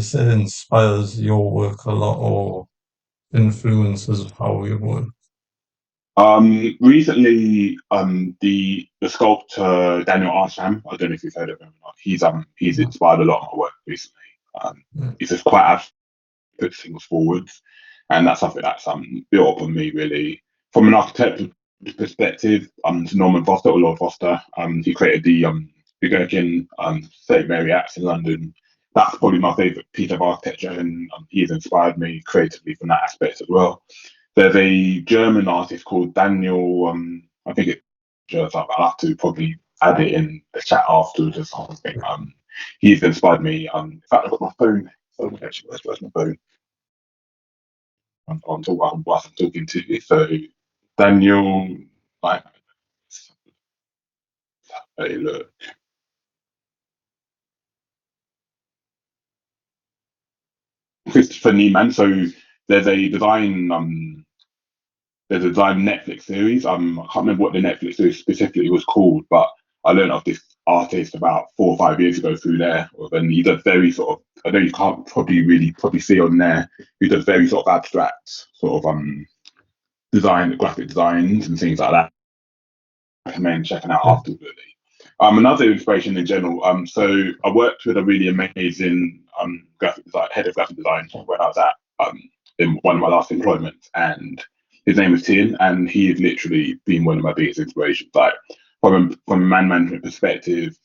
you say inspires your work a lot or influences how you work? Recently, the sculptor Daniel Arsham, I don't know if you've heard of him or not. He's No. inspired a lot of my work recently. Yeah. He's just quite abstract, puts things forwards, and that's something that's built up on me really. From an architectural perspective, Norman Foster or Lord Foster, he created the Gherkin St Mary Apse in London. That's probably my favourite piece of architecture, and he's inspired me creatively from that aspect as well. There's a German artist called Daniel. I think it's just I'll have to probably add it in the chat afterwards or something. He's inspired me. In fact, I've got my phone. Oh, actually, where's my phone? Whilst I'm talking to you. So Daniel, like, hey, look, Christopher Niemann. So there's a design. There's a design Netflix series. I can't remember what the Netflix series specifically was called, but I learned of this artist about 4 or 5 years ago through there. And he does very sort of, I know you can't probably see on there. He does very sort of abstract sort of graphic designs and things like that. I recommend checking out Yeah. afterwards. Really. Another inspiration in general. So I worked with a really amazing head of graphic design when I was at in one of my last employments, and his name was Tien, and he has literally been one of my biggest inspirations. Like from a man management perspective,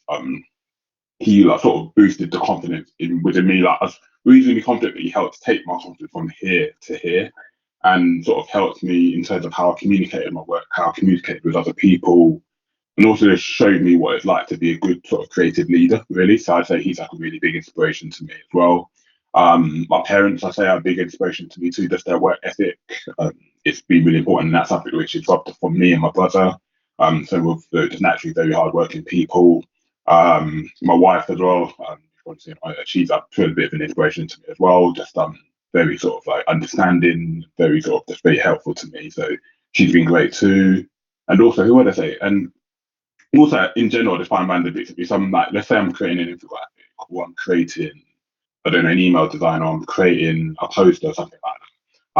he like sort of boosted the confidence within me. Like I was reasonably confident that he helped take my confidence from here to here, and sort of helped me in terms of how I communicated my work, how I communicated with other people, and also just showed me what it's like to be a good sort of creative leader, really. So I'd say he's like a really big inspiration to me as well. My parents, I say, are a big inspiration to me too, just their work ethic. Um, it's been really important, and that's something which is dropped from me and my brother. So we're just naturally very hardworking people. My wife as well, she's up to a bit of an inspiration to me as well. Just very sort of like understanding, very sort of just very helpful to me. So she's been great too. And also, who would I say? And also in general, just find random bits of me. So I'm like, let's say I'm creating an infographic or I'm creating, I don't know, an email design or I'm creating a poster or something like that.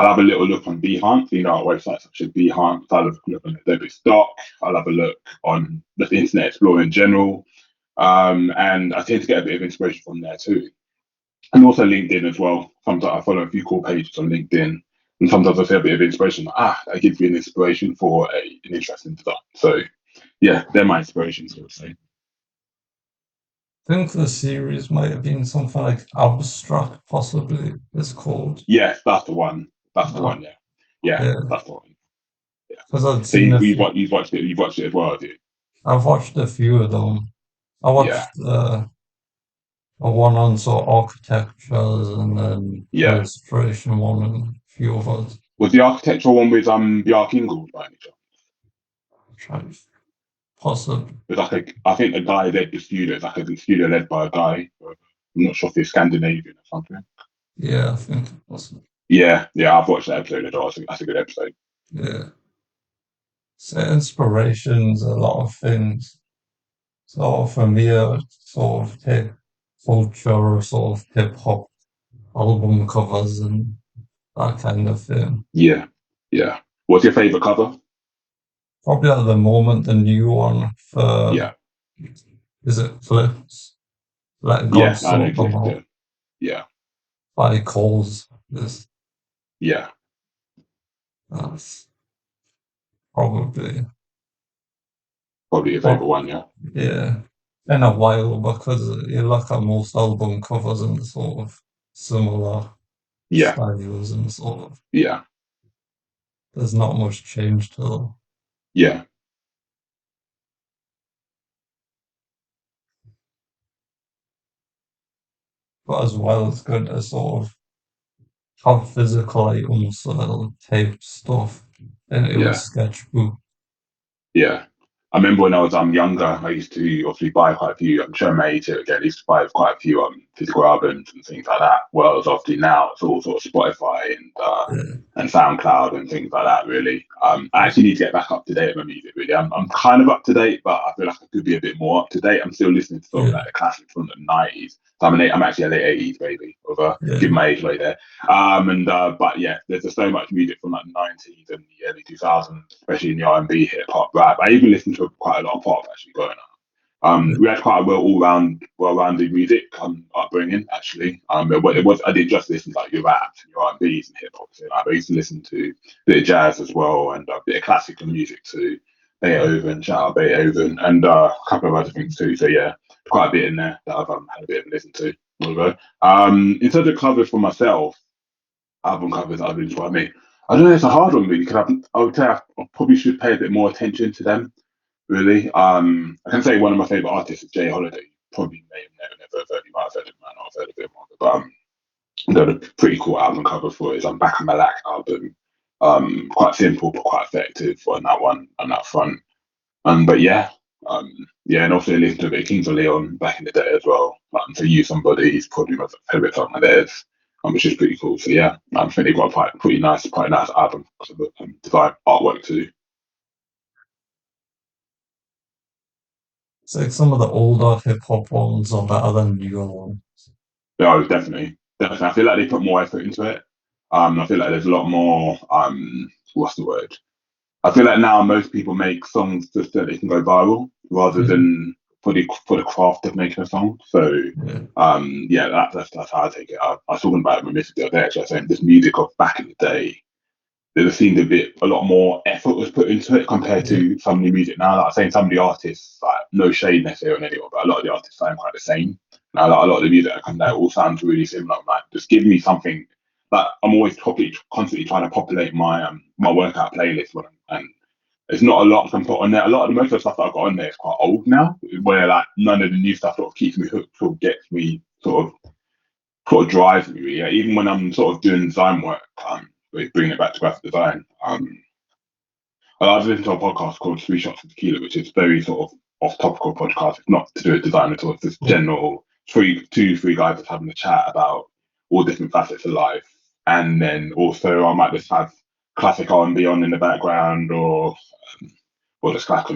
I'll have a little look on Behance, websites such as Behance. I'll have a look on Adobe Stock. I'll have a look on the Internet Explorer in general. And I tend to get a bit of inspiration from there too. And also LinkedIn as well. Sometimes I follow a few cool pages on LinkedIn. And sometimes I see a bit of inspiration. Like, that gives me an inspiration for an interesting design. So yeah, they're my inspirations, I would say. I think the series might have been something like Abstract, possibly, it's called. Yes, that's the one. That's the Uh, one. Yeah, yeah, yeah, that's the one. Yeah. because I'd So seen a few. you've watched it. You've watched it as well, have you? I've watched a few of them. I Yeah, watched a one on sort of architectures and then yeah. illustration one and a few others. Was the architectural one with Bjarke Ingels by any chance? Trying possibly. It's like I think a guy led the studio. It's like a studio led by a guy. I'm not sure if he's Scandinavian or something. Yeah, I think it was. Yeah, yeah. I've watched that episode as well. That's a good episode. Yeah. So inspirations, a lot of things. So for me, sort of take culture or sort of hip hop album covers and that kind of thing. Yeah, yeah. What's your favorite cover? Probably at the moment, the new one for, Yeah, is it Clips? Let God yeah. I know Sort Them Clifton. Out Yeah, by Coles. This, yeah. that's probably, Probably your favorite but one. Yeah, yeah, been a while because you look at most album covers and sort of similar yeah, styles and sort of, yeah, there's not much change to them. yeah, But as well, it's good to sort of have physical items, so little tape stuff into a yeah. sketchbook. Yeah. I remember when I was younger, I used to obviously buy quite a few. I'm sure I made it again. I used to buy quite a few physical albums and things like that. Whereas obviously now it's all sort of Spotify Yeah, and SoundCloud and things like that. Really, I actually need to get back up to date with my music. Really, I'm kind of up to date, but I feel like I could be a bit more up to date. I'm still listening to sort of yeah, like the classics from the '90s, So I'm actually a late '80s baby, Yeah. give my age away there. But yeah, there's just so much music from like the '90s and the early 2000s, especially in the R&B, hip hop, rap. I even listened to quite a lot of pop actually growing up. We had quite a well-rounded music upbringing actually. It was I did just listen to like your raps and your R&Bs and hip hop. So, like, I used to listen to a bit of jazz as well and a bit of classical music too. Beethoven, shout out Beethoven, and a couple of other things too. So yeah, quite a bit in there that I've had a bit of a listen to. In terms of covers for myself, album covers that have inspired me. I don't know, it's a hard one really because I would say I probably should pay a bit more attention to them really. I can say one of my favorite artists is Jay Holiday. Probably may have never heard, you might have heard of him, might not have heard of him, but got a pretty cool album cover for his Back of My Lack album. Quite simple but quite effective on that one on that front. But yeah, um, yeah, and also listened to a bit of Kings of Leon back in the day as well. To You Somebody is probably my favorite song of theirs, which is pretty cool. So yeah, I think they've got quite nice album design artwork too. It's like some of the older hip hop ones are better than newer ones. No, definitely. I feel like they put more effort into it. I feel like there's a lot more. What's the word? I feel like now most people make songs just so they can go viral rather Yeah. than for the craft of making a song. So, Yeah. yeah, that's how I take it. I was talking about it with Mr. the other day. Actually, I was saying this music of back in the day there seemed a lot more effort was put into it compared Yeah. to some of the music now. Like I'm saying, some of the artists, like no shade necessarily on anyone, but a lot of the artists sound quite the same. Now, like, a lot of the music that comes out all sounds really similar. Like, just give me something. Like I'm always probably constantly trying to populate my workout playlist, and there's not a lot I can put on there. A lot of most of the stuff that I've got on there is quite old now, where like none of the new stuff sort of keeps me hooked or gets me sort of drives me really. Yeah, even when I'm sort of doing design work, bringing it back to graphic design. I was listening to a podcast called Three Shots of Tequila, which is very sort of off topical podcast. It's not to do with design at all. It's just Yeah. general three guys just having a chat about all different facets of life. And then also I might just have classic R&B on in the background or just classical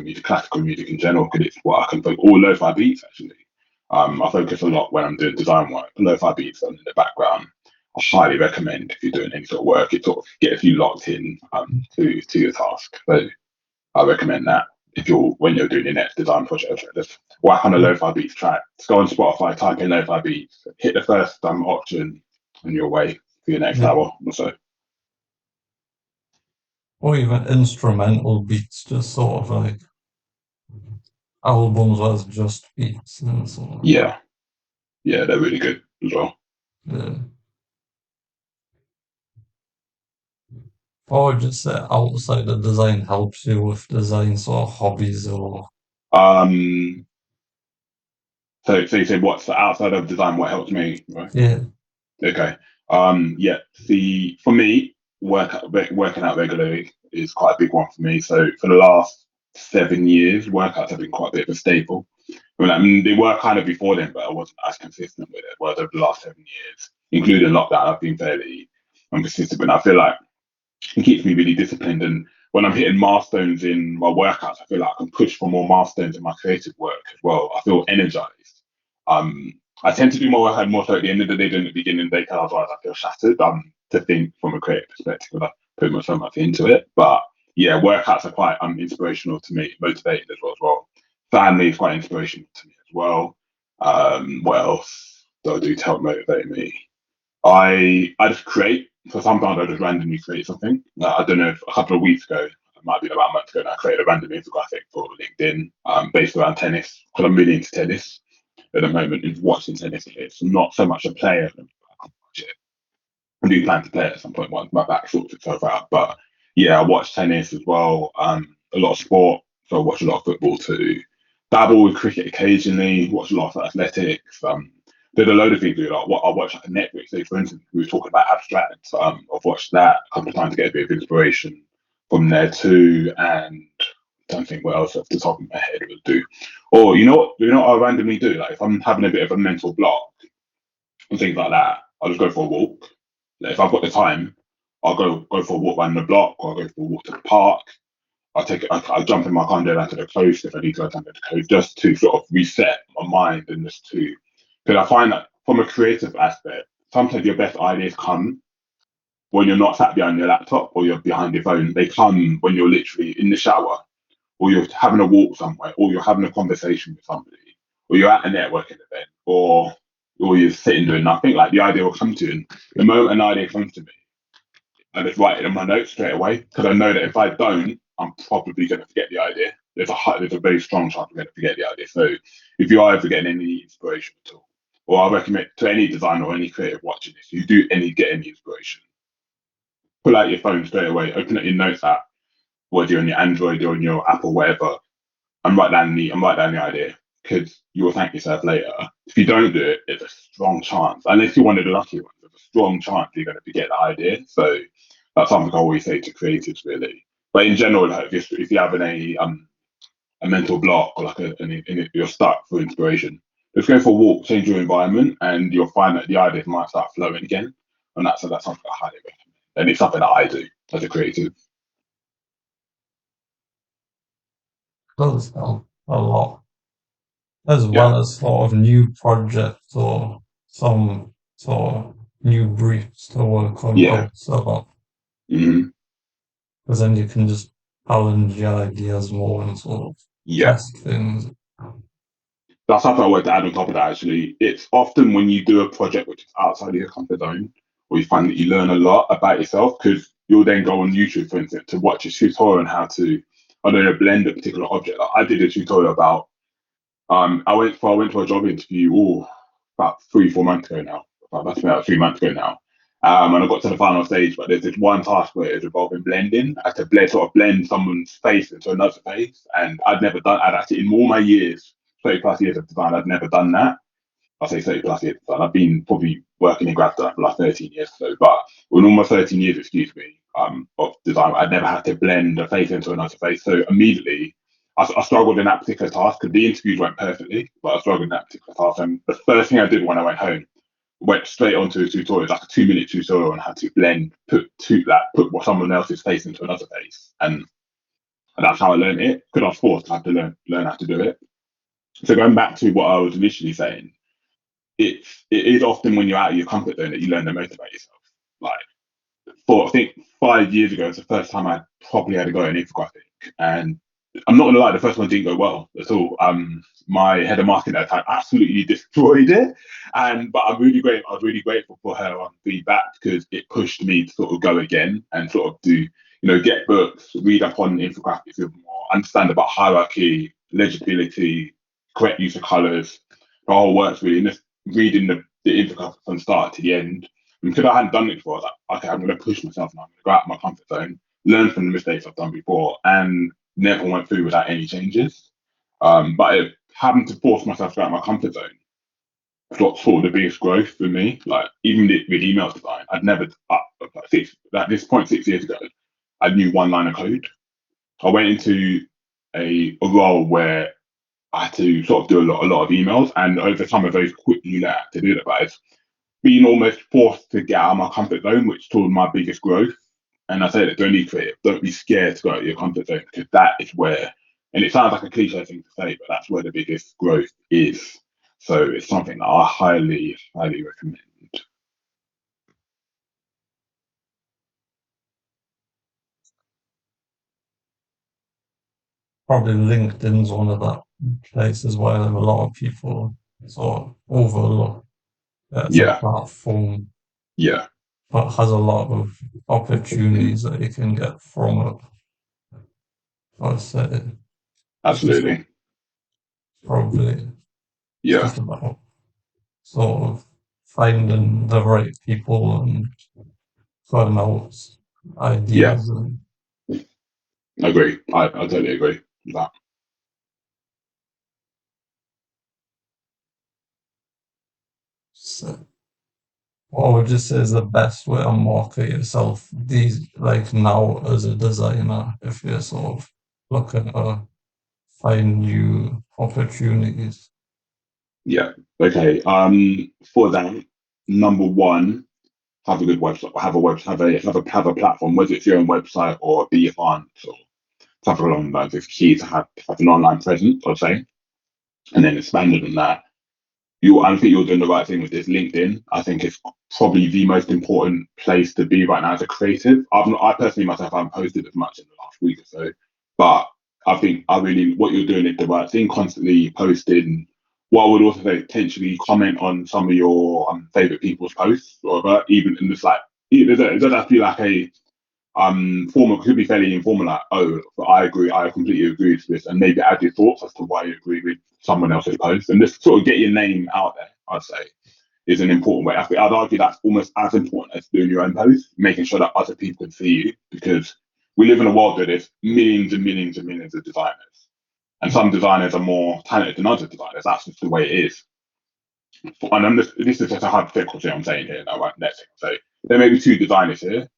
music in general, because it's what I can focus, or lo-fi beats actually. I focus a lot when I'm doing design work. Lo-fi beats on in the background. I highly recommend if you're doing any sort of work, it sort of gets you locked in to your task. So I recommend that if you're when you're doing your next design project, just whack on a Yeah. lo-fi beats track. Just go on Spotify, type in lo-fi beats, hit the first option, and you're away for your next Yeah. hour or so. Or even instrumental beats, just sort of like albums where it's just beats and so on. Yeah, yeah, they're really good as well. Yeah. Or just outside the design helps you with design sort of hobbies or Um, so you said what's outside of design? What helps me? Right? yeah. Okay. Yeah. See, for me, working out regularly is quite a big one for me. So for the last 7 years, workouts have been quite a bit of a staple. I mean, they were kind of before then, but I wasn't as consistent with it. Whereas over the last 7 years, including lockdown, I've been fairly consistent. But I feel like it keeps me really disciplined. And when I'm hitting milestones in my workouts, I feel like I can push for more milestones in my creative work as well. I feel energized. Um, I tend to do my work more so at the end of the day than at the beginning of the day, because otherwise I feel shattered. To think from a creative perspective, because I put so much into it. But yeah, workouts are quite inspirational to me, motivating as well. Family is quite inspirational to me as well. What else do I do to help motivate me? I just create. So sometimes I just randomly create something. I don't know if a couple of weeks ago, it might be about a month ago, now, I created a random infographic for LinkedIn based around tennis, because I'm really into tennis at the moment and watching tennis. It's not so much a player. I do plan to play it at some point once my back sorts itself out. But yeah, I watch tennis as well. A lot of sport. So I watch a lot of football too. Dabble with cricket occasionally. Watch a lot of athletics. Did a load of things. Like what I watch like a Netflix. Say, for instance, we were talking about abstract. I've watched that a couple of times to get a bit of inspiration from there too. And don't think what else off the top of my head would do. Or what I randomly do. Like if I'm having a bit of a mental block and things like that, I'll just go for a walk. Like, if I've got the time, I'll go for a walk around the block, or I'll go for a walk to the park. I'll jump in my car and go down to the coast if I need to go down to the coast, just to sort of reset my mind and just to, because I find that from a creative aspect, sometimes your best ideas come when you're not sat behind your laptop or you're behind your phone. They come when you're literally in the shower, or you're having a walk somewhere, or you're having a conversation with somebody, or you're at a networking event, or you're sitting doing nothing. Like the idea will come to you. And the moment an idea comes to me, I just write it in my notes straight away because I know that if I don't, I'm probably going to forget the idea. There's a very strong chance I'm going to forget the idea. So if you are ever getting any inspiration at all, or I recommend to any designer or any creative watching this, you do get any inspiration, pull out your phone straight away, open up your notes app, whether you're on your Android or on your Apple, whatever, and write down the idea because you will thank yourself later. If you don't do it, there's a strong chance, unless you're one of the lucky ones, there's a strong chance you're going to forget the idea. So that's something I always say to creatives, really. But in general, like if you're having a mental block or like you're stuck for inspiration, just go for a walk, change your environment, and you'll find that the ideas might start flowing again. And that's something I highly recommend. And it's something that I do as a creative. Does help a lot, as Yeah. well as sort of new projects or some sort of new briefs to work on Yeah. helps a lot, Hmm. because then you can just challenge your ideas more and sort of Yeah. test things. That's something I wanted to add on top of that. Actually, it's often when you do a project which is outside of your comfort zone, or you find that you learn a lot about yourself because you'll then go on YouTube, for instance, to watch a tutorial on how to, I don't know, blend a particular object. Like I did a tutorial about I went to a job interview about 3 4 months ago now. That's about 3 months ago now. And I got to the final stage, but there's this one task where it's involving blending. I had to blend someone's face into another face, and I'd actually in all my years, 30 plus years of design, I'd never done that. I say 30 plus years, but I've been probably working in graphic design for the last 13 years or so. But in almost 13 years, excuse me, of design, I'd never had to blend a face into another face. So immediately, I struggled in that particular task because the interviews went perfectly, but I struggled in that particular task. And the first thing I did when I went home, went straight onto a tutorial, like a 2 minute tutorial on how to blend, put someone else's face into another face, and that's how I learned it. Because I was forced, I had to learn how to do it. So going back to what I was initially saying, it is often when you're out of your comfort zone that you learn to motivate yourself. Like for I think 5 years ago, it's the first time I probably had to go an infographic, and I'm not gonna lie, the first one didn't go well at all. My head of marketing at the time absolutely destroyed it, and but I'm really great. I was really grateful for her feedback because it pushed me to sort of go again and sort of do get books, read up on infographics a bit more, understand about hierarchy, legibility, correct use of colors, the whole works really, and just reading the infographic from start to the end. And because I hadn't done it before, I was like, okay, I'm going to push myself now. I'm going to go out of my comfort zone, learn from the mistakes I've done before, and never went through without any changes. Having to force myself out of my comfort zone got sort of the biggest growth for me. Like even with email design, I'd never at this point 6 years ago, I knew one line of code. I went into a role where I had to sort of do a lot of emails, and over time I very quickly learned how to do that. But it's been almost forced to get out of my comfort zone, which told my biggest growth. And I say that to any creative, don't be scared to go out of your comfort zone because that is where, and it sounds like a cliche thing to say, but that's where the biggest growth is. So it's something that I highly, highly recommend. Probably LinkedIn's one of the places where a lot of people sort of overlook. It's a Yeah, platform yeah, but has a lot of opportunities that you can get from it. I'd say it's just absolutely. probably it's Yeah, just about sort of finding the right people and trying out yeah, ideas and I agree. I totally agree with that. so what would you say is the best way to market yourself these like now as a designer if you're sort of looking to find new opportunities? Yeah. Okay. For that, number one, have a good website, have a web, have a platform, whether it's your own website or be your aunt or something along those lines. It's key to have an online presence, I'd say, and then expanding on that. I think you're doing the right thing with this. LinkedIn, I think it's probably the most important place to be right now as a creative. I personally myself haven't posted as much in the last week or so, but I think what you're doing is the right thing. Constantly posting. What I would also say, potentially comment on some of your favorite people's posts, or even in this like, it doesn't have to be like a formal, could be fairly informal, like, oh, I agree, I completely agree with this, and maybe add your thoughts as to why you agree with someone else's post, and just sort of get your name out there, I'd say, is an important way. I'd argue that's almost as important as doing your own post, making sure that other people can see you, because we live in a world where there's millions and millions and millions of designers, and some designers are more talented than other designers. That's just the way it is. And this is just a hypothetical thing I'm saying here now, right? Next thing, so there may be two designers here.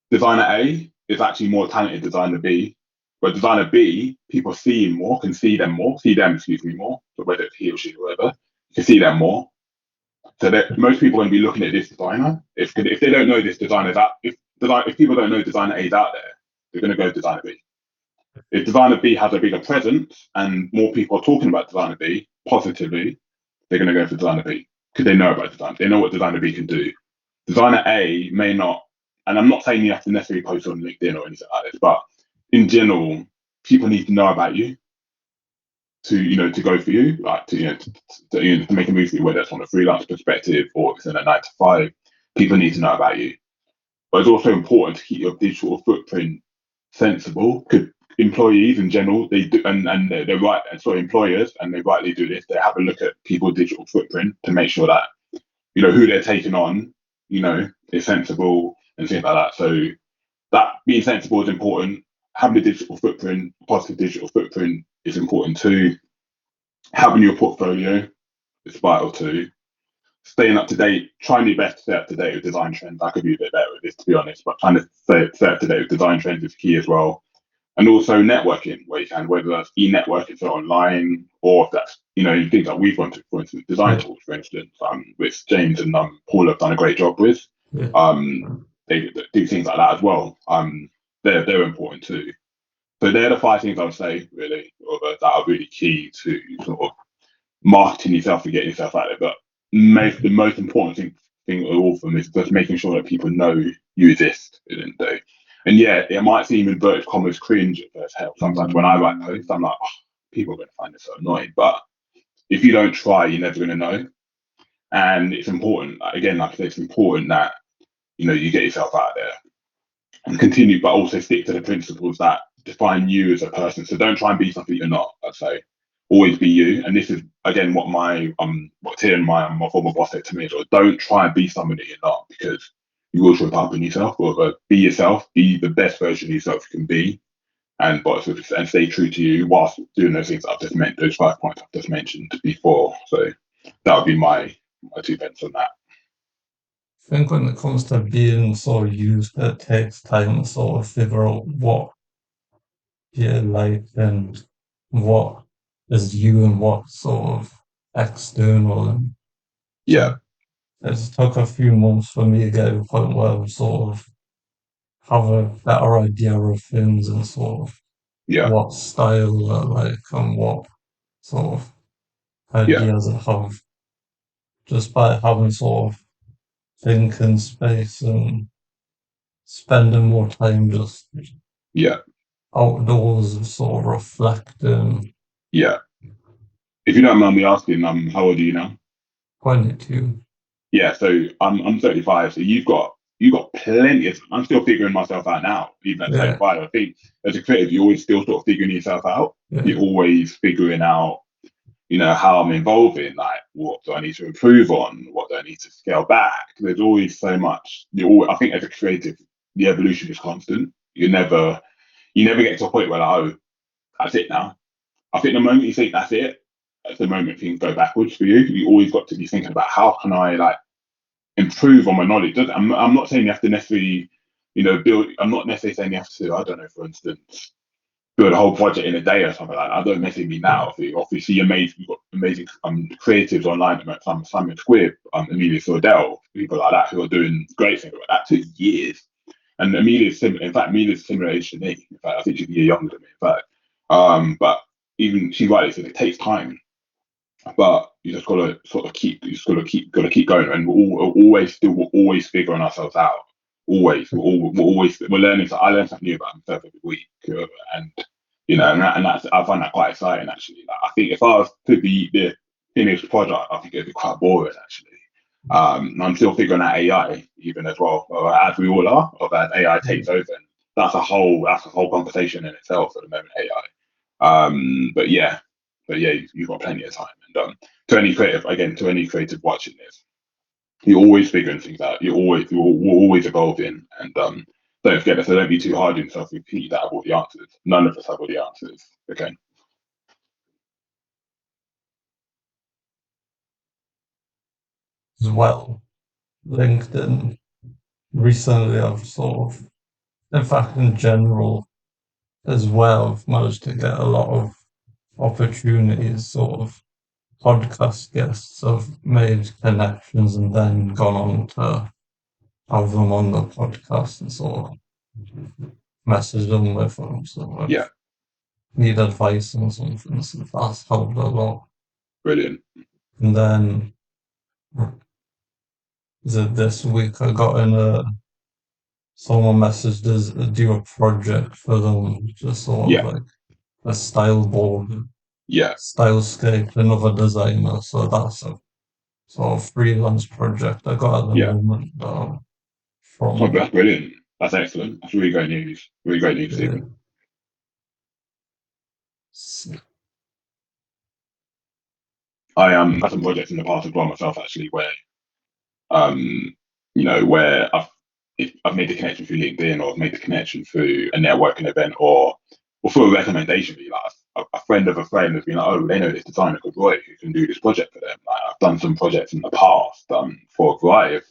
Designer A is actually more talented than designer B, but designer B, people see him more, can see them more, see them, excuse me, more, but whether it's he or she or whatever, can see them more. So that most people are going to be looking at this designer. If they don't know this designer, if people don't know designer A is out there, they're going to go to designer B. If designer B has a bigger presence and more people are talking about designer B positively, they're going to go for designer B because they know about design. They know what designer B can do. Designer A may not, and I'm not saying you have to necessarily post on LinkedIn or anything like this, but in general, people need to know about you to go for you, like to make a move for you, whether it's on a freelance perspective or if it's in a 9 to 5. People need to know about you, but it's also important to keep your digital footprint sensible. Because employees in general, they do, and they're right. And so employers, and they rightly do this. They have a look at people's digital footprint to make sure that who they're taking on, is sensible and things like that. So that being sensible is important. Having a digital footprint, positive digital footprint is important too. Having your portfolio is vital too. Staying up to date, trying your best to stay up to date with design trends. I could be a bit better with this, to be honest, but trying to stay up to date with design trends is key as well. And also networking where you can, whether that's e-networking, so online, or if that's, things that we've gone to, for instance, design Yeah, tools, for instance, which James and Paul have done a great job with. yeah. They do things like that as well. They're important too. So they're the 5 things I would say, really, that are really key to sort of marketing yourself and getting yourself out there. But the most important thing of all of them is just making sure that people know you exist at the end of the day. And yeah, it might seem inverted commas cringe at first help. Sometimes when I write posts, I'm like, oh, people are going to find this so annoying. But if you don't try, you're never going to know. And it's important, again, like I said, it's important that you get yourself out there and continue, but also stick to the principles that define you as a person. So don't try and be something you're not. I'd say always be you. And this is again what Tia and my former boss said to me: don't try and be somebody you're not, because you will trip up on yourself. Or be yourself, be the best version of yourself you can be, and stay true to you whilst doing those things I've just mentioned, those 5 points I've just mentioned before. So that would be my 2 pence on that. I think when it comes to being sort of used, it takes time to sort of figure out what you like and what is you and what sort of external. And Yeah, so it's took a few months for me to get to a point where I sort of have a better idea of things and sort of yeah, what style I like and what sort of yeah, ideas I have just by having sort of thinking space and spending more time just yeah, outdoors and sort of reflecting. yeah. If you don't mind me asking, how old are you now? 22. Yeah, so I'm 35. So you've got plenty of. I'm still figuring myself out now, even at Yeah, 35. I think as a creative, you're always still sort of figuring yourself out. yeah, You're always figuring out, how I'm involving, like what do I need to improve on, what do I need to scale back. There's always so much. I think as a creative, the evolution is constant. You never get to a point where like, oh, that's it now. I think the moment you think that's it, that's the moment things go backwards for you. You always got to be thinking about how can I like improve on my knowledge. I'm not saying you have to necessarily, build. I'm not necessarily saying you have to. I don't know, for instance, build a whole project in a day or something like that. I don't necessarily mean that. yeah, Obviously, you've got amazing creatives online, like Simon Squibb, Amelia Sordell, people like that who are doing great things. But that took years. And Amelia's similar. In fact, Amelia's similar age to me. In fact, I think she's a year younger than me. In fact, but even she rightly said it takes time. but you just gotta sort of keep, you just gotta keep going, and we're always figuring ourselves out. Always, we're learning. So I learn something new about myself every week, and and that's, I find that quite exciting actually. Like, I think if I was to be the finished product, I think it'd be quite boring actually. I'm still figuring out AI even as well, as we all are, or as AI takes over. And that's a whole conversation in itself at the moment. AI. But yeah, you've got plenty of time. And to any creative watching this, you're always figuring things out. We're always evolving. And don't forget that. So don't be too hard on yourself. You think that have all the answers. None of us have all the answers. Okay. As well, LinkedIn recently I've sort of, in fact, in general as well, I've managed to get a lot of opportunities, sort of podcast guests. I've made connections and then gone on to have them on the podcast and sort of message them with them. So Yeah. if need advice on something, so that's helped a lot. Brilliant. And then is it this week I got in someone messaged us do a project for them, just sort of Yeah. like a style board, Yeah. stylescape, another designer. So that's a sort of freelance project I got at the Yeah. moment Oh, from that's brilliant. That's excellent. That's really great news. Really great news, uh, Stephen. I had some projects in the past as well myself actually, where um, where I've made the connection through LinkedIn, or I've made the connection through a networking event, or through a recommendation. Really, like a friend of a friend has been like, oh, they know this designer called Roy who can do this project for them. Like, I've done some projects in the past for a variety of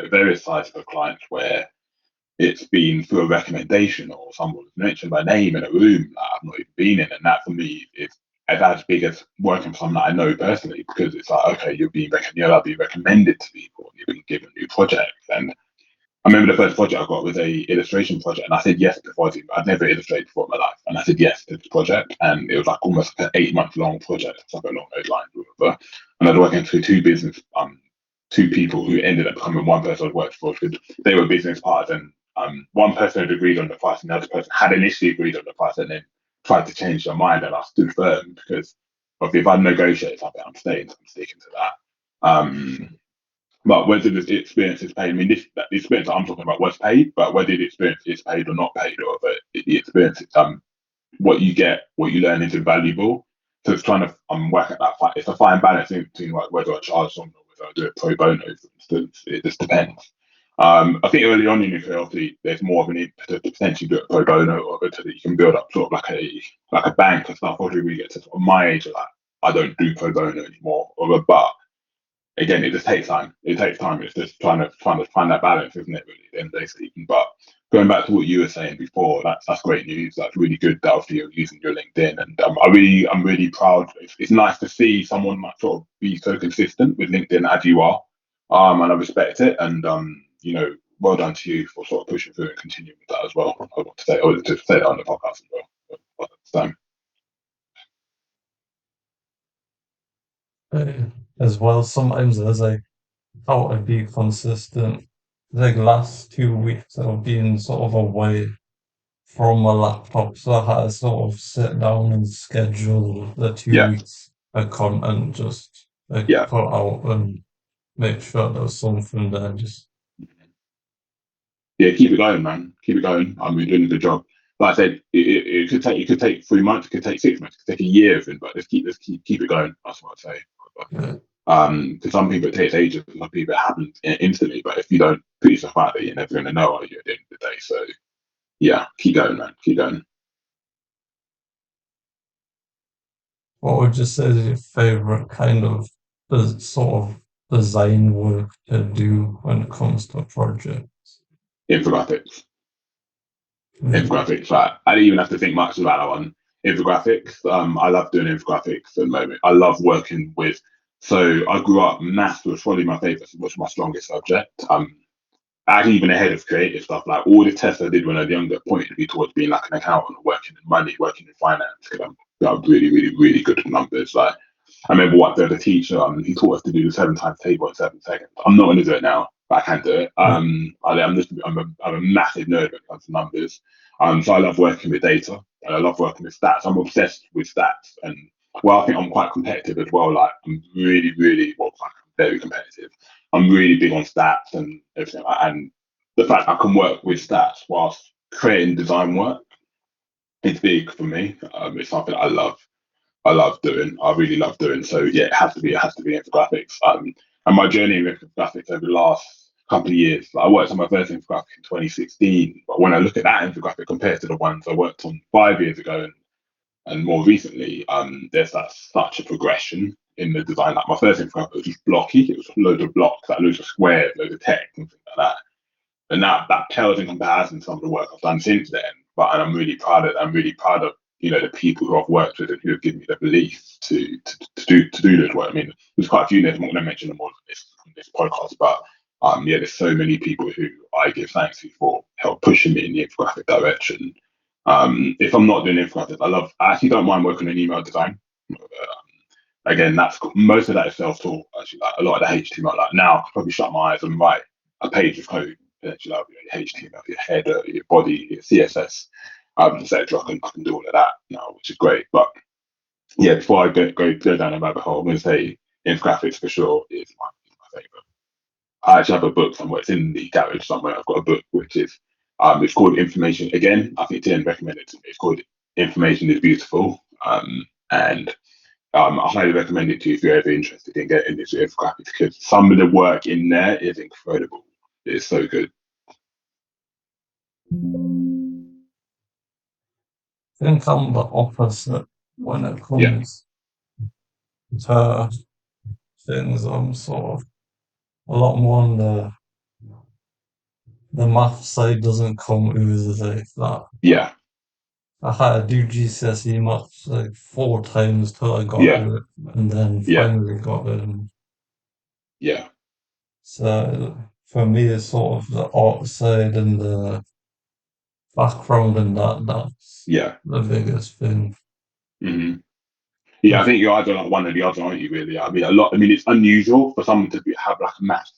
various sizes of clients where it's been through a recommendation, or someone was mentioned by name in a room that I've not even been in, and that for me is as big as working for someone that I know personally, because it's like, okay, you're being recommended to people, you're being given new projects. And I remember the first project I got was a illustration project, and I said yes before. I'd never illustrated before in my life, and I said yes to this project, and it was like almost like an 8 month long project, something along those lines. Whatever. And I was working through two people who ended up becoming one person I'd worked for, because they were business partners, and one person had agreed on the price, and the other person had initially agreed on the price, and then tried to change their mind, and I stood firm because if I'd negotiated something, I'm sticking to that. But whether the experience is paid, I mean, the experience that I'm talking about was paid, but whether the experience is paid or not paid, or the experience, what you get, what you learn is invaluable. So it's trying to work at that. It's a fine balance in between like whether I charge someone or whether I do it pro bono, for instance. It just depends. I think early on in your career, obviously, there's more of an impetus to potentially do it pro bono, or so that you can build up sort of like a bank and stuff. Obviously, we get to sort of my age, like I don't do pro bono anymore, but again, it just takes time. It takes time. It's just trying to find that balance, isn't it? Really, at the end of the day, Stephen. But going back to what you were saying before, that's great news. That's really good. That obviously you're using your LinkedIn, and I'm really proud. It's nice to see someone like sort of be so consistent with LinkedIn as you are, and I respect it. And well done to you for sort of pushing through and continuing with that as well. I want to say, or to say that on the podcast as well. So, uh, as well. Sometimes as I thought I'd be consistent. Like last 2 weeks I've been sort of away from my laptop, so I had to sort of sit down and schedule the two yeah, weeks of content, just like yeah. put out and make sure there's something there. Just Yeah, keep it going, man. Keep it going. I mean, you're doing a good job. Like I said, it could take 3 months, it could take 6 months, it could take a year, even, but keep it going. That's what I'd say. uh, Because some people it takes ages, some people it happens instantly. But if you don't put yourself out there, you're never going to know, are you, at the end of the day? So yeah, keep going, man. Keep going. what would you say is your favorite kind of the sort of design work to do when it comes to projects? Infographics. Yeah, Infographics. Like, I didn't even have to think much about that one. Infographics. I love doing infographics at the moment. I love working with. So I grew up. Maths was probably my favorite, was my strongest subject. Actually, even ahead of creative stuff. Like all the tests I did when I was younger pointed me towards being like an accountant, working in money, working in finance. Because I'm really, really, really good at numbers. Like I remember what the teacher, he taught us to do the 7 times table in 7 seconds. I'm not going to do it now, but I can do it. Yeah. I'm a massive nerd when it comes to numbers. So I love working with data and I love working with stats. I'm obsessed with stats, and well, I think I'm quite competitive as well. Like I'm really, really, well, like, I'm very competitive. I'm really big on stats and everything, and the fact I can work with stats whilst creating design work is big for me. It's something I love. I love doing. I really love doing. So yeah, it has to be. It has to be infographics. And my journey with infographics over the last couple of years, like, I worked on my first infographic in 2016. But when I look at that infographic compared to the ones I worked on 5 years ago and more recently, there's that such a progression in the design. Like my first infographic was just blocky. It was just loads of blocks, like loads of squares, loads of text, and things like that. And that pales in comparison to some of the work I've done since then. But and I'm really proud of. I'm really proud of the people who I've worked with and who have given me the belief to do this work. I mean, there's quite a few names. I'm not going to mention them all on this podcast, but yeah, there's so many people who I give thanks to for help pushing me in the infographic direction. If I'm not doing infographics, I actually don't mind working in email design. Again, that's most of that is self-taught. Actually, like a lot of the HTML. Like now, I could probably shut my eyes and write a page of code. Actually, like your HTML, your header, your body, your CSS, etc. I can do all of that now, which is great. But yeah, before I go down a rabbit hole, I'm going to say infographics for sure is my favorite. I actually have a book somewhere. It's in the garage somewhere. I've got a book which is it's called Information. Again, I think Tim recommended it to me. It's called Information is Beautiful. And I highly recommend it to you if you're ever interested in getting into infographics because some of the work in there is incredible. It's so good. I think I'm the opposite when it Yeah, comes to things. I'm sort of a lot more on the math side doesn't come easy like that. yeah, I had to do GCSE maths like 4 times till I got yeah, it, and then yeah, finally got it. And yeah, so for me, it's sort of the art side and the background and that's yeah. the biggest thing. hmm Yeah, I think you're either like one or the other, aren't you? Really, I mean, it's unusual for someone to have like a math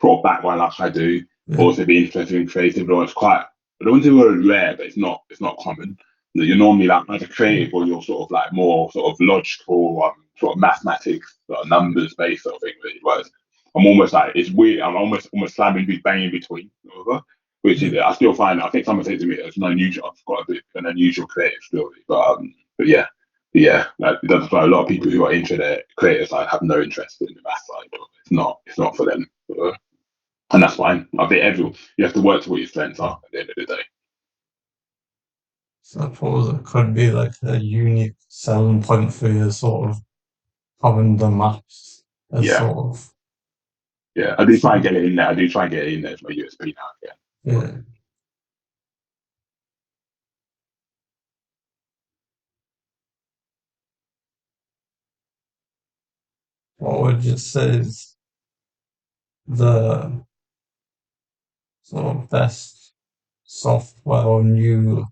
sort of background like I do, Yeah, also be interested in creative. But it's quite, I don't want to say word rare, but it's not common. That you're normally like either creative or you're sort of like more sort of logical, sort of mathematics, sort of numbers based sort of thing. Really, whereas I'm almost like it's weird. I'm almost banging between, which yeah. is I still find. I think someone said to me it's an unusual. I've got a bit of an unusual creative story, but yeah. Yeah, like, that's why a lot of people who are into the creative side have no interest in the math side. It's not for them. And that's fine. I think everyone you have to work to what your strengths are at the end of the day. So I suppose it could be like a unique selling point for you, sort of having the maps as Yeah, sort of yeah. I do try and get it in there. I do try and get it in there as my USP now. Yeah. yeah. What would you say is the sort of best software or new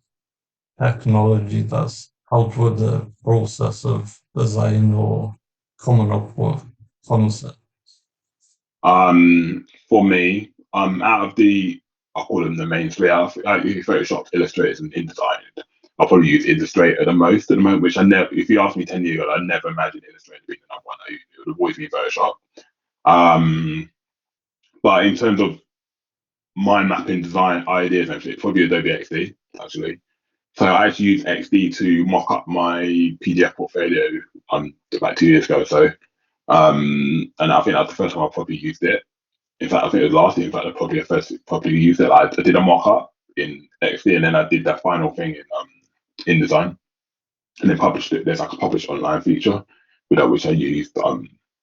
technology that's helped with the process of design or coming up with concept? For me, out of the I call them the main three. I use Photoshop, Illustrator, and InDesign. I'll probably use Illustrator the most at the moment. Which I never. If you asked me 10 years ago, I never imagined Illustrator being the number one. It would have always been Photoshop. Um, but in terms of mind mapping design ideas, actually, probably Adobe XD. Actually, so I actually used XD to mock up my PDF portfolio like 2 years ago or so. And I think that's the first time I probably used it. In fact, I think it was last year. In fact, I probably first probably used it. I did a mock up in XD, and then I did that final thing in design, and then published it. There's like a publish online feature with that which I used.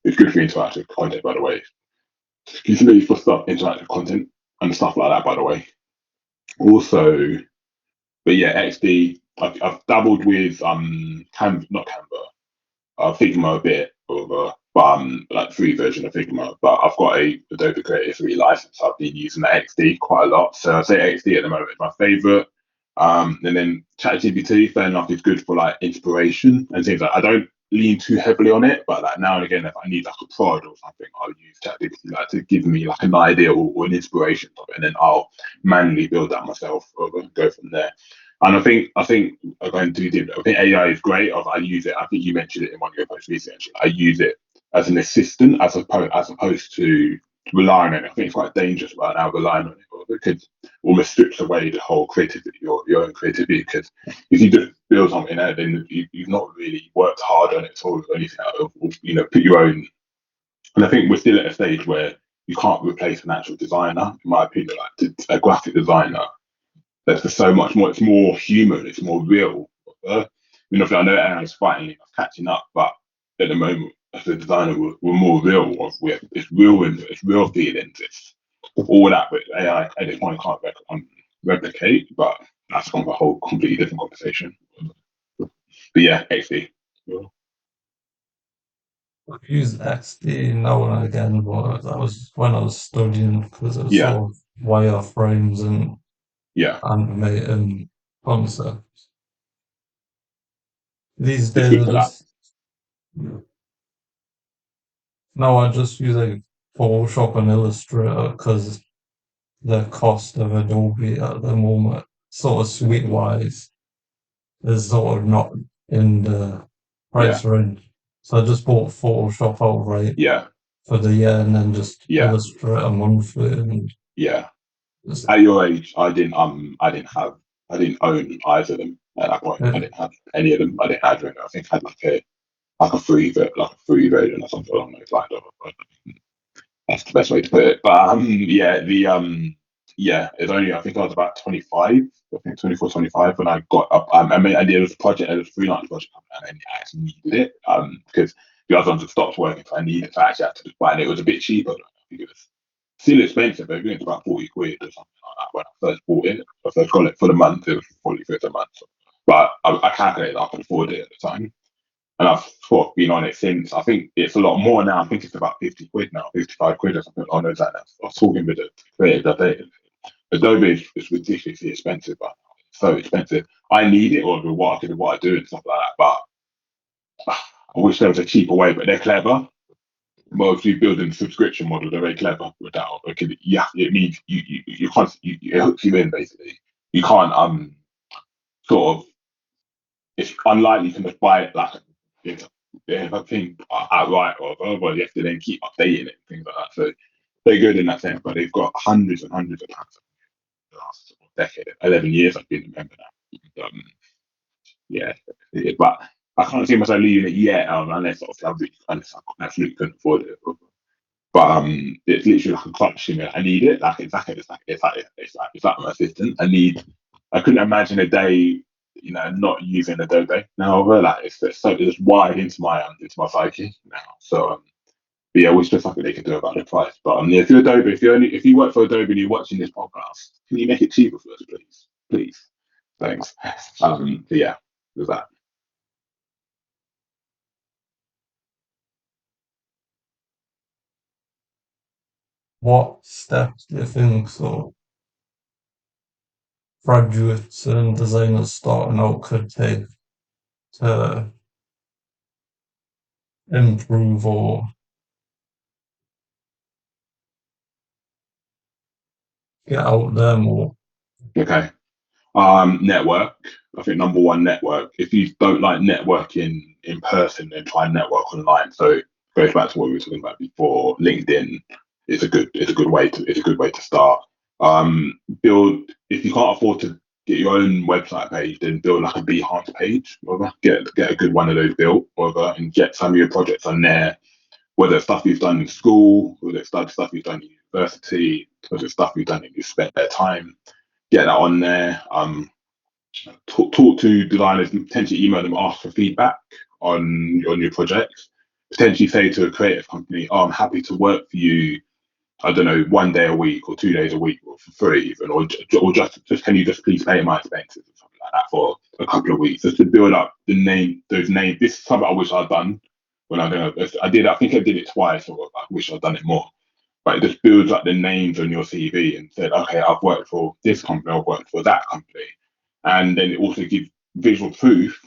It's good for interactive content, by the way. Excuse me for stuff interactive content and stuff like that, by the way. Also, but yeah, XD. I've dabbled with not Canva, Figma a bit over, but like free version of Figma. But I've got a Adobe Creative 3 license. I've been using the XD quite a lot, so I say XD at the moment is my favorite. And then ChatGPT, fair enough, is good for like inspiration and things like. I don't lean too heavily on it, but like now and again, if I need like a prod or something, I'll use ChatGPT like to give me like an idea or an inspiration of it, and then I'll manually build that myself or go from there. And I think going too deep. I think AI is great. I use it. I think you mentioned it in one of your posts recently. Actually. I use it as an assistant as opposed to relying on it. I think it's quite dangerous right now relying on it because it almost strips away the whole creativity, your own creativity. Because if you just build something out, then you've not really worked hard on it or anything out of, put your own. And I think we're still at a stage where you can't replace an actual designer, in my opinion. Like a graphic designer, there's just so much more. It's more human. It's more real. I know AI is fighting, catching up, but at the moment, as a designer, we're more real. It's real, and it's real feelings. It's all that, but AI at this point can't replicate. But that's kind of a whole completely different conversation. But yeah, XD. I've used XD now and again, but that was when I was studying because it was Yeah, sort of wireframes and yeah, animating concepts. These it's days, good I for that. just no, I just use like Photoshop and Illustrator because the cost of Adobe at the moment, sort of suite wise, is sort of not in the Yeah, price range. So I just bought Photoshop outright yeah, for the year and then just yeah, Illustrator monthly and yeah. just At your age, I didn't own either of them at that point. I it, didn't have any of them. I didn't have them. I think I had like a free version or something along those lines. That's the best way to put it. But yeah, it's only I think I was about 25, I think 24, 25 when I got up. I did a project, it was a freelance project, and then I actually needed it because the other ones had stopped working, so I needed to actually have to just buy it. And it was a bit cheaper. I think it was still expensive, but it was about 40 quid or something like that when I first bought it. I first got it for the month. It was 40 quid a month, but I calculated I could afford it at the time. And I've sort of been on it since. I think it's a lot more now. I think it's about 50 quid now, 55 quid or something. I know that now. I was talking with the creator the other day. Adobe is ridiculously expensive, but it's so expensive. I need it or what I do and stuff like that. But I wish there was a cheaper way, but they're clever. Most you building subscription model, they're very clever with that. Okay, yeah, it means you can't it hooks you in basically. You can't sort of it's unlikely you can just buy it like if I think outright or well, you have to then keep updating it and things like that. So they're good in that sense, but they've got hundreds and hundreds of pounds the last decade, 11 years I've been a member now. Yeah, but I can't see myself leaving it yet unless I absolutely couldn't afford it. But it's literally like a clutch to me. I need it. Like exactly, it's like my assistant. I couldn't imagine a day, not using Adobe now. But like it's wired into my psyche now. So but yeah, which there's something they can do about the price. But yeah, if you're Adobe, if you work for Adobe and you're watching this podcast, can you make it cheaper for us, please? Please, thanks. But yeah, there's that. what steps do you think so graduates and designers starting out could take to improve or get out there more? Okay. Network. I think number one, network. If you don't like networking in person, then try and network online. So it goes back to what we were talking about before. LinkedIn is a good way to start. Build if you can't afford to get your own website page, then build like a Behance page. Whatever. Get a good one of those built, whatever, and get some of your projects on there. Whether it's stuff you've done in school, whether it's stuff you've done in university, whether it's stuff you've done in your spare time, get that on there. Talk to designers, potentially email them, ask for feedback on your projects. Potentially say to a creative company, "Oh, I'm happy to work for you. I don't know, 1 day a week or 2 days a week or for free, even, or just can you just please pay my expenses or something like that for a couple of weeks, just to build up those names. This is something I wish I'd done when I don't know. I think I did it twice, or I wish I'd done it more. But it just builds up the names on your CV and said, okay, I've worked for this company, I've worked for that company, and then it also gives visual proof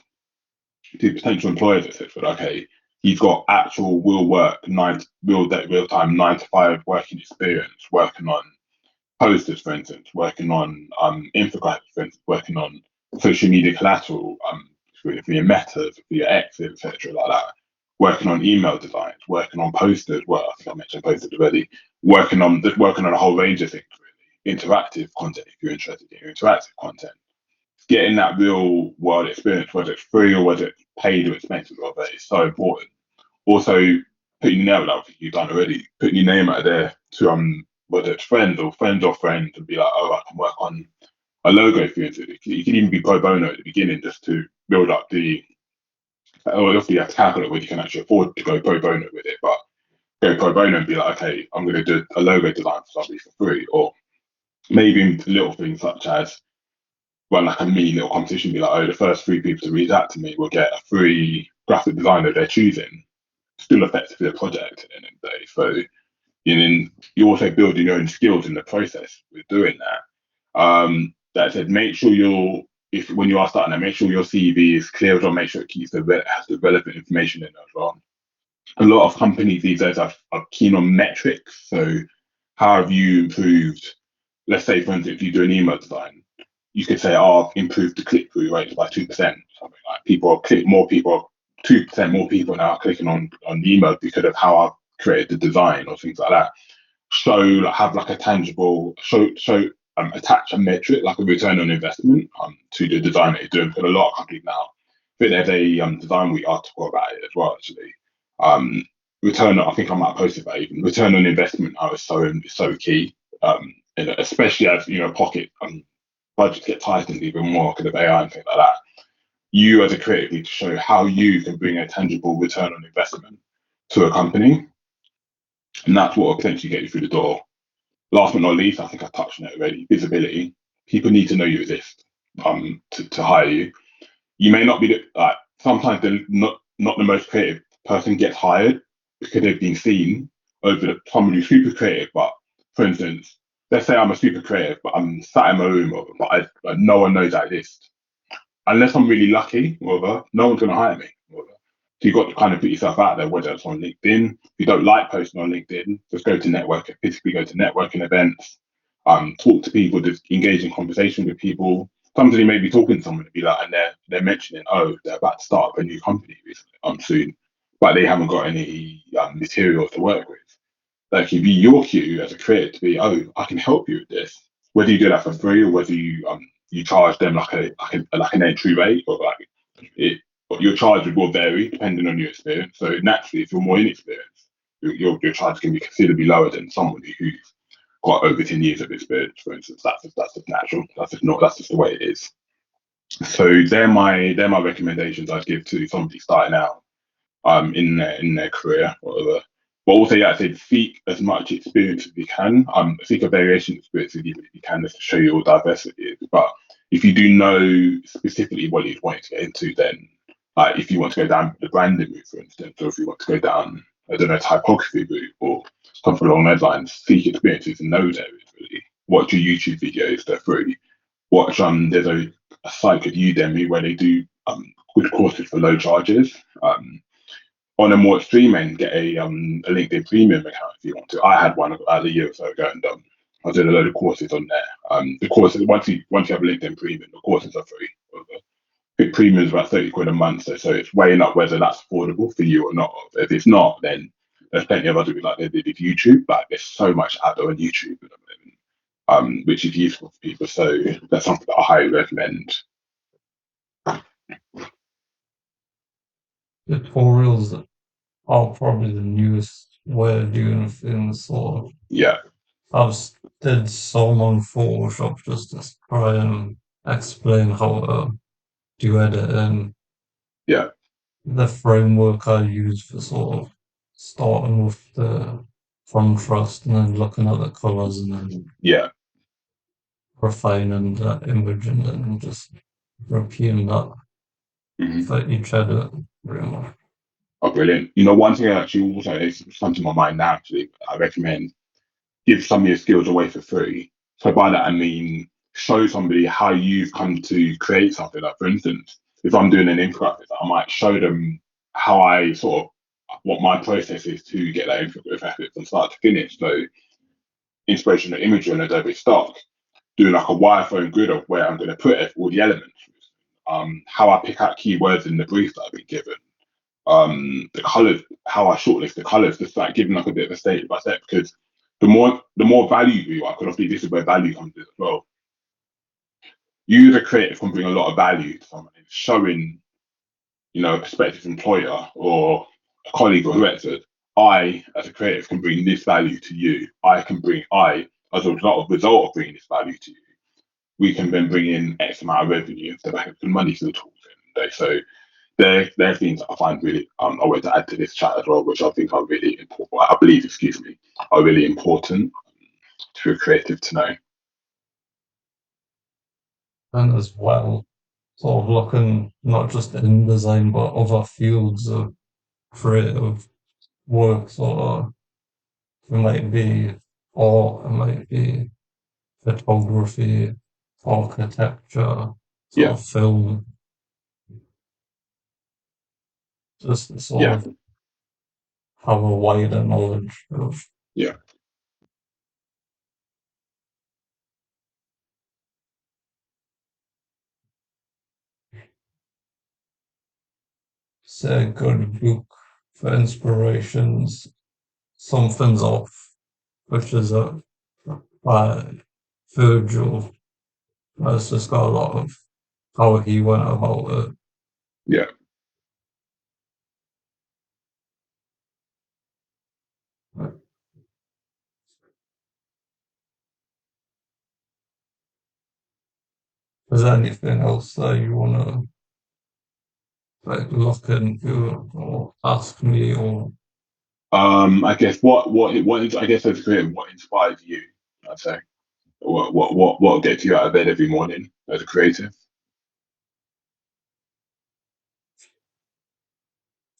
to potential employers, etc. Okay, he's got actual real work, real time 9 to 5 working experience, working on posters, for instance, working on infographics, for instance, working on social media collateral, for your metas, for your X's, etc., like that. Working on email designs, working on posters. Well, I think I mentioned posters already. Working on a whole range of things, really. Interactive content, if you're interested in interactive content. Getting that real world experience, whether it's free or whether it's paid or expensive, whether it's so important. Also, putting your name out, you've done already, putting your name out there to whether it's friends and be like, oh, I can work on a logo for you. You can even be pro bono at the beginning just to build up the. Well, obviously you have to calculate whether you can actually afford to go pro bono with it, but go pro bono and be like, okay, I'm going to do a logo design for somebody for free, or maybe little things such as run like a mini little competition, be like, oh, the first 3 people to reach out to me will get a free graphic designer they're choosing. Still effectively a project at the end of the day. So and then you're also building your own skills in the process with doing that. That said, make sure if when you are starting that, make sure your CV is clear as well. Make sure it has the relevant information in it as well. A lot of companies these days are keen on metrics. So, how have you improved? Let's say, for instance, if you do an email design, you could say, "Oh, I've improved the click through rate by 2%." Something like more people, 2% more people now are clicking on the email because of how I've created the design or things like that. Have like a tangible attach a metric like a return on investment to the design that you're doing. For a lot of companies now, I think there's a design week article about it as well. Actually, um, I think I might post it about even return on investment now is so key. And especially as pocket budgets get tightened even more because of AI and things like that. You as a creative need to show how you can bring a tangible return on investment to a company, and that's what will potentially get you through the door. Last but not least, I think I touched on it already. Visibility. People need to know you exist to hire you. You may not be sometimes not the most creative person gets hired because they've been seen over someone who's super creative. But for instance, let's say I'm a super creative, but I'm sat in my room, but no one knows I exist. Unless I'm really lucky, whatever, no one's going to hire me. Whatever. So you've got to kind of put yourself out there, whether it's on LinkedIn. If you don't like posting on LinkedIn, just go to networking, physically go to networking events, talk to people, just engage in conversation with people. Sometimes you may be talking to someone and be like, and they're mentioning, oh, they're about to start up a new company soon, but they haven't got any material to work with. That can be your cue as a creator to be, oh, I can help you with this. Whether you do that for free or whether you charge them like an entry rate or like it, what your charge will vary depending on your experience. So naturally, if you're more inexperienced, your charge can be considerably lower than somebody who's got over 10 years of experience. For instance, that's just natural. That's just the way it is. So they're my recommendations I'd give to somebody starting out in their career, whatever. But also, yeah, I said seek as much experience as you can. Seek a variation experience even if you can, just to show you all diversity is. But if you do know specifically what you're wanting to get into, then like if you want to go down the branding route, for instance, or if you want to go down, I don't know, typography route or something along those lines, seek experiences in those areas really. Watch your YouTube videos, they're free. Watch there's a site called Udemy where they do good courses for low charges. On a more extreme end, get a LinkedIn Premium account if you want to. I had one about a year or so ago, and I did a load of courses on there. The courses once you have a LinkedIn Premium, the courses are free. I think premium is about 30 quid a month, so it's weighing up whether that's affordable for you or not. If it's not, then there's plenty of other people like they did with YouTube. Like there's so much out there on YouTube at the moment, which is useful for people. So that's something that I highly recommend. Tutorials are probably the newest way of doing things. Sort of, Yeah, did some on Photoshop just to try and explain how to do editing. yeah, The framework I use for sort of starting with the contrast and then looking at the colors and then yeah. refining that image and then just repeating that Mm-hmm. for each edit, pretty much. Oh, brilliant. One thing actually also is come to my mind now, actually, I recommend give some of your skills away for free. So by that, I mean, show somebody how you've come to create something. Like, for instance, if I'm doing an infographic, I might show them how I sort of what my process is to get that infographic from start to finish. So inspirational imagery on Adobe Stock, doing like a wireframe grid of where I'm going to put all the elements, how I pick out keywords in the brief that I've been given, the colors, how I shortlist the colors, just like giving like a bit of a step by step. Because the more value you, I could obviously this is where value comes in as well. You as a creative can bring a lot of value to someone, showing a prospective employer or a colleague or whoever. I, as a creative, can bring this value to you. As a result of bringing this value to you, we can then bring in X amount of revenue instead of having money to the tools in. So there are things I find really I want to add to this chat as well, which I think are really important. I believe, excuse me, are really important to a creative to know. And as well, sort of looking not just in design but other fields of creative work. Sort of, it might be art, it might be photography, architecture, sort Yeah, of film, just to sort yeah, of have a wider knowledge of, yeah, say, a good book for inspirations. Something's Off, which is by Virgil. It's just got a lot of how he went about it. yeah. Is there anything else that you wanna like look into or ask me or I guess what I guess as a creative, what inspires you? I'd say what gets you out of bed every morning as a creative.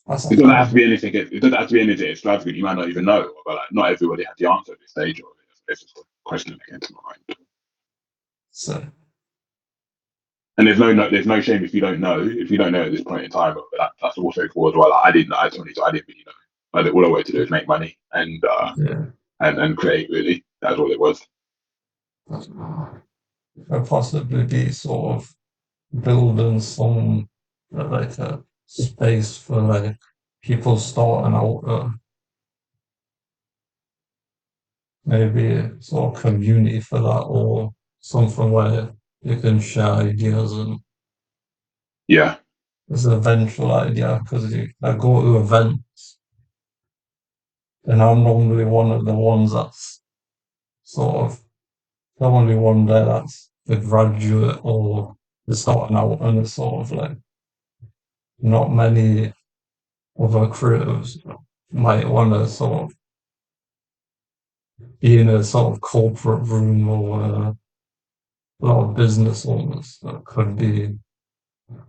that's a It doesn't have to hard be anything. It doesn't have to be anything extravagant. You might not even know, but like not everybody has the answer at this stage. Or it's just a question that came to my mind. so And there's no shame if you don't know. If you don't know at this point in time, but that's also cool as well. Like, I didn't know. I told you, so I didn't really know. All I wanted to do is make money yeah. and create. Really, that's all it was. Could possibly be sort of building some like a space for like people starting out maybe a sort of community for that or something where you can share ideas and Yeah, it's an eventual idea because I go to events and I'm normally one of the ones that's sort of the only one there that's the graduate or the starting out and it's sort of like not many other creatives might want to sort of be in a sort of corporate room or a lot of business owners that could be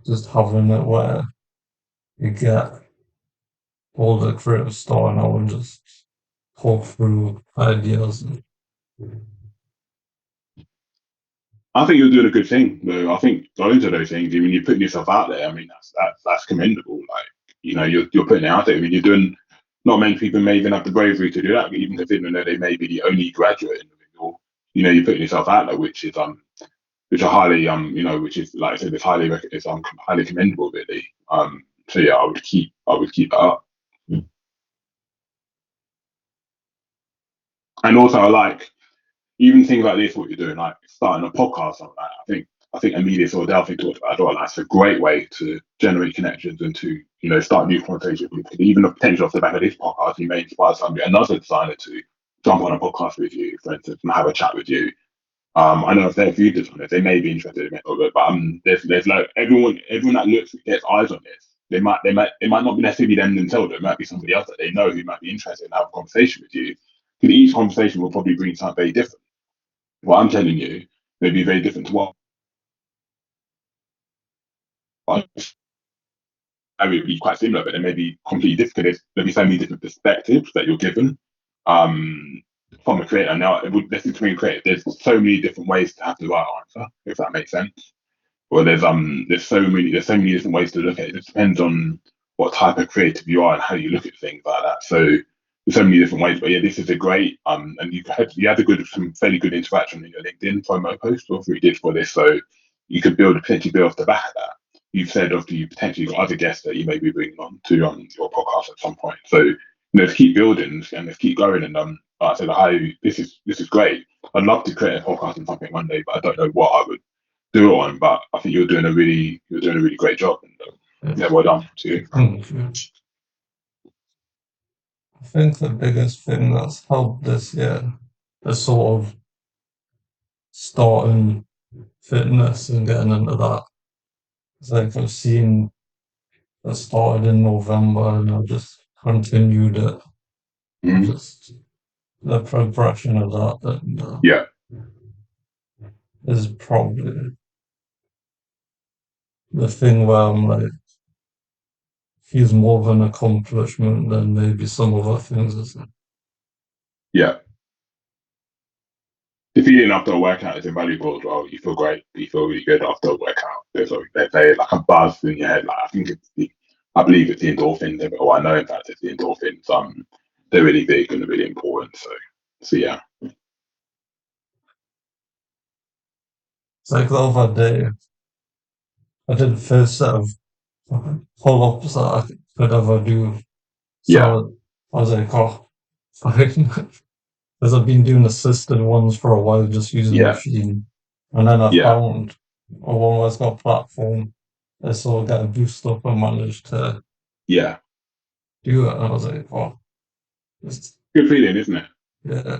just having it where you get all the creative starting out and just talk through ideas. And, I think you're doing a good thing, though. I think going to those things, when you're putting yourself out there, I mean, that's commendable. Like, you're putting it out there. I mean, you're doing. Not many people may even have the bravery to do that, even considering that they may be the only graduate in the or you're putting yourself out there, which are highly which is like I said, it's highly commendable, really. So yeah, I would keep that up. And also, I like even things like this, what you're doing, like starting a podcast like that. I think Amelia sort of Delphi talked about as well. That's a great way to generate connections and to start new conversations. Even the potential off the back of this podcast, you may inspire somebody, another designer to jump on a podcast with you, for instance, and have a chat with you. I know if they're viewed on it, they may be interested in it, but there's like everyone that looks gets eyes on this. It might not be necessarily them themselves. It might be somebody else that they know who might be interested in having a conversation with you. Because each conversation will probably bring something very different. What I'm telling you may be very different to what I would be quite similar, but they may be completely different. There'll be so many different perspectives that you're given um, from a creator. Now, this is between creative. There's so many different ways to have the right answer, if that makes sense. Well, there's so many different ways to look at it. It depends on what type of creative you are and how you look at things like that. So there's so many different ways. But yeah, this is a great and you had a good some fairly good interaction in your LinkedIn promo post, or you did for this. So you could potentially build off the back of that. You've said obviously you potentially got other guests that you may be bringing on to your podcast at some point. So to keep building and let's keep going. And like I said, this is great. I'd love to create a podcast on something one day, but I don't know what I would do it on. But I think you're doing a really great job. And yeah, well done to you. Thank you. I think the biggest thing that's helped this year is sort of starting fitness and getting into that. It's like I've seen it started in November and I've just continued it. Mhm. Just the progression of that Yeah, is probably the thing where I'm like, feels more of an accomplishment than maybe some other things. yeah. The feeling after a workout is invaluable as well. You feel great. You feel really good after a workout. There's like a buzz in your head. Like I believe it's the endorphins. Or I know in fact it's the endorphins. They're really big and really important. So yeah, It's like the other day, I did the first set of pull-ups that I could ever do. yeah, So I was like, oh, fine. Because I've been doing assisted ones for a while, just using the yeah, machine. And then I yeah, found a one where it's got a platform. I sort of get a boost up and managed to yeah. do it. And I was like, oh, it's, Good feeling, isn't it? yeah,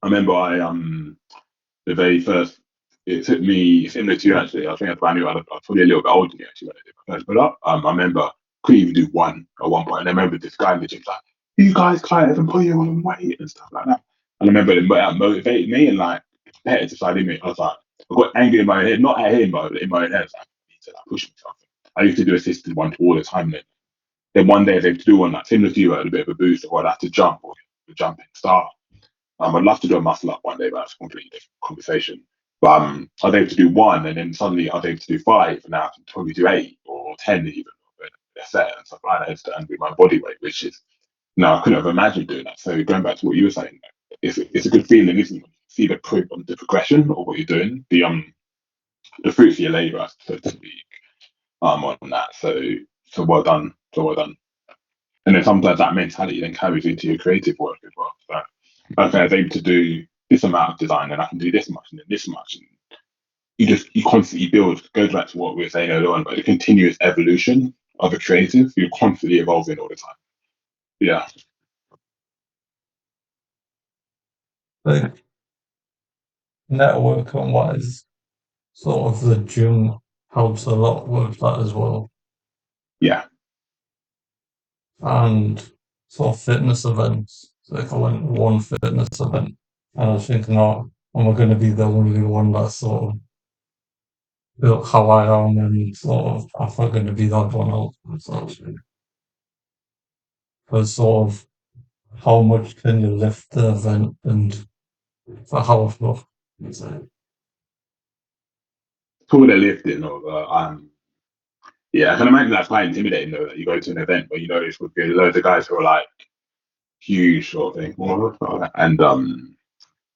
I remember the very first. It took me similar to you actually. I think I was probably a little bit older than you actually when I did my first pull up. I remember couldn't even do one at one point, and I remember this guy in the gym like, "You guys can't even put your own weight and stuff like that." And I remember that motivated me and like competitive side in me. I was like, I got angry in my head, not at him, but in my head. I was like, I need to like, push myself. I used to do assisted ones all the time. Then one day I was able to do one like similar to you, I had a bit of a boost, or I'd have to jump or jumping start. I'd love to do a muscle up one day, but that's a completely different conversation. But I was able to do one, and then suddenly I was able to do five, and now I can probably do eight or 10 even, a set and stuff like that, and with my body weight, which is, no, I couldn't have imagined doing that. So going back to what you were saying, it's a good feeling, isn't it? When you see the progression of what you're doing, the fruits of your labour, so to speak, on that. So well done, so well done. And then sometimes that mentality then carries into your creative work as well. So, okay, I was able to do this amount of design, and I can do this much, and then this much, and you constantly build. Goes back to what we were saying earlier on about the continuous evolution of a creative. You're constantly evolving all the time. Yeah, like networking wise, sort of the gym helps a lot with that as well. yeah, And sort of fitness events. So like I went to one fitness event and I was thinking, oh, am I going to be the only one that's sort of built how I am and sort of am I going to be that one else? Because sort of how much can you lift the event and for how much? So, talking about lifting or yeah, I can imagine that's quite intimidating though. That you go to an event where you know it's with loads of guys who are like huge sort of thing, and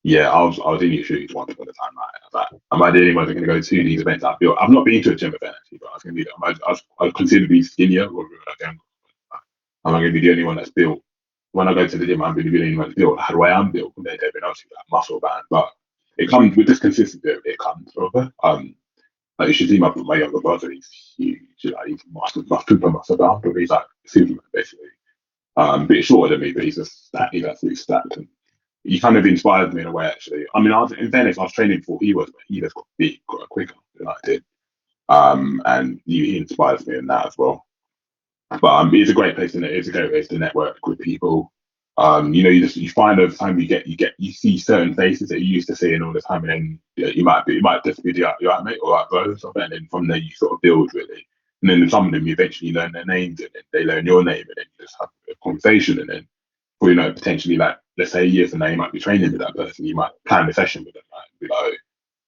yeah, I was in your shoes once upon a time. Am I the only one going to go to these events? I've not been to a gym event actually, but I was going to be. I consider being skinnier or like, am I going to be the only one that's built? When I go to the gym, I'm going to be the only one that's built how the way I'm built compared to everyone else who's like muscle band. But it comes with this consistency. It comes over. Like you should see my younger brother. He's huge. Like he's super muscle bound, but he's like Superman basically. Bit shorter than me, but he's just stacked. He's absolutely stacked. And he kind of inspired me in a way, actually. I mean, in fairness, I was training before he was, but he just got big, got quicker than I did. And he inspires me in that as well. But it's a great place to it's a great place to network with people. You find over time you see certain faces that you used to seeing all the time, and then you might just be your mate or like bro or something, and then from there you sort of build really. And then some of them you eventually learn their names, and then they learn your name, and then you just have a conversation, and then potentially like let's say a year from now you might be training with that person, you might plan a session with them, like, be like, oh,